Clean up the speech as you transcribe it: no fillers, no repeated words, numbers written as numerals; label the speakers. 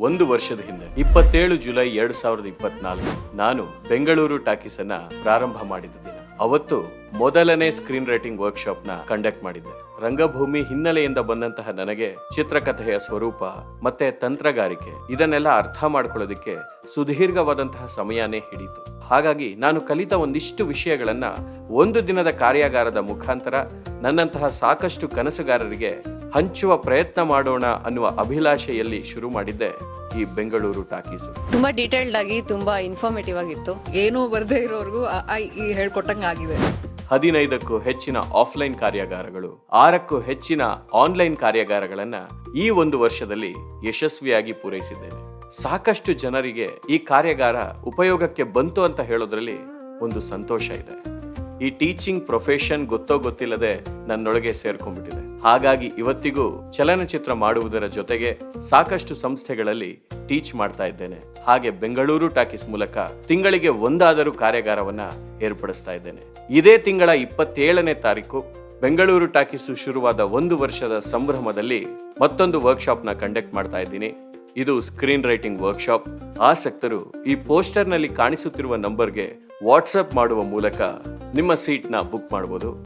Speaker 1: ಒಂದು ವರ್ಷದ ಹಿಂದೆ 27 ಜುಲೈ 2024 ನಾನು ಬೆಂಗಳೂರು ಟಾಕೀಸ್ ಅನ್ನ ಪ್ರಾರಂಭ ಮಾಡಿದ ದಿನ. ಅವತ್ತು ಮೊದಲನೇ ಸ್ಕ್ರೀನ್ ರೈಟಿಂಗ್ ವರ್ಕ್ಶಾಪ್ ನ ಕಂಡಕ್ಟ್ ಮಾಡಿದ್ದೆ. ರಂಗಭೂಮಿ ಹಿನ್ನೆಲೆಯಿಂದ ಬಂದಂತಹ ನನಗೆ ಚಿತ್ರಕಥೆಯ ಸ್ವರೂಪ ಮತ್ತೆ ತಂತ್ರಗಾರಿಕೆ ಇದನ್ನೆಲ್ಲ ಅರ್ಥ ಮಾಡ್ಕೊಳ್ಳೋದಿಕ್ಕೆ ಸುದೀರ್ಘವಾದಂತಹ ಸಮಯನೇ ಹಿಡಿತು. ಹಾಗಾಗಿ ನಾನು ಕಲಿತ ಒಂದಿಷ್ಟು ವಿಷಯಗಳನ್ನ ಒಂದು ದಿನದ ಕಾರ್ಯಾಗಾರದ ಮುಖಾಂತರ ನನ್ನಂತಹ ಸಾಕಷ್ಟು ಕನಸುಗಾರರಿಗೆ ಹಂಚುವ ಪ್ರಯತ್ನ ಮಾಡೋಣ ಅನ್ನುವ ಅಭಿಲಾಷೆಯಲ್ಲಿ ಶುರು ಮಾಡಿದ್ದೆ ಈ ಬೆಂಗಳೂರು ಟಾಕೀಸು.
Speaker 2: ತುಂಬಾ ಡೀಟೇಲ್ಡ್ ಆಗಿ ತುಂಬಾ ಇನ್ಫಾರ್ಮೇಟಿವ್ ಆಗಿತ್ತು.
Speaker 3: ಏನೂ ಬರ್ದೇ ಇರೋರ್ಗು ಹೇಳ್ಕೊಟ್ಟಂಗ ಆಗಿದೆ.
Speaker 1: 15ಕ್ಕೂ ಹೆಚ್ಚಿನ ಆಫ್ಲೈನ್ ಕಾರ್ಯಾಗಾರಗಳು, 6ಕ್ಕೂ ಹೆಚ್ಚಿನ ಆನ್ಲೈನ್ ಕಾರ್ಯಾಗಾರಗಳನ್ನ ಈ ಒಂದು ವರ್ಷದಲ್ಲಿ ಯಶಸ್ವಿಯಾಗಿ ಪೂರೈಸಿದ್ದೇನೆ. ಸಾಕಷ್ಟು ಜನರಿಗೆ ಈ ಕಾರ್ಯಾಗಾರ ಉಪಯೋಗಕ್ಕೆ ಬಂತು ಅಂತ ಹೇಳೋದ್ರಲ್ಲಿ ಒಂದು ಸಂತೋಷ ಇದೆ. ಈ ಟೀಚಿಂಗ್ ಪ್ರೊಫೆಷನ್ ಗೊತ್ತೋ ಗೊತ್ತಿಲ್ಲದೆ ನನ್ನೊಳಗೆ ಸೇರ್ಕೊಂಡ್ಬಿಟ್ಟಿದೆ. ಹಾಗಾಗಿ ಇವತ್ತಿಗೂ ಚಲನಚಿತ್ರ ಮಾಡುವುದರ ಜೊತೆಗೆ ಸಾಕಷ್ಟು ಸಂಸ್ಥೆಗಳಲ್ಲಿ ಟೀಚ್ ಮಾಡ್ತಾ ಇದ್ದೇನೆ. ಹಾಗೆ ಬೆಂಗಳೂರು ಟಾಕೀಸ್ ಮೂಲಕ ತಿಂಗಳಿಗೆ ಒಂದಾದರೂ ಕಾರ್ಯಾಗಾರವನ್ನ ಏರ್ಪಡಿಸ್ತಾ ಇದ್ದೇನೆ. ಇದೇ ತಿಂಗಳ 27ನೇ ತಾರೀಕು ಬೆಂಗಳೂರು ಟಾಕೀಸು ಶುರುವಾದ ಒಂದು ವರ್ಷದ ಸಂಭ್ರಮದಲ್ಲಿ ಮತ್ತೊಂದು ವರ್ಕ್ಶಾಪ್ ನ ಕಂಡಕ್ಟ್ ಮಾಡ್ತಾ ಇದ್ದೀನಿ. ಇದು ಸ್ಕ್ರೀನ್ ರೈಟಿಂಗ್ ವರ್ಕ್ಶಾಪ್. ಆಸಕ್ತರು ಈ ಪೋಸ್ಟರ್ ನಲ್ಲಿ ಕಾಣಿಸುತ್ತಿರುವ ನಂಬರ್ಗೆ ವಾಟ್ಸ್ಆಪ್ ಮಾಡುವ ಮೂಲಕ ನಿಮ್ಮ ಸೀಟ್ ನ ಬುಕ್ ಮಾಡಬಹುದು.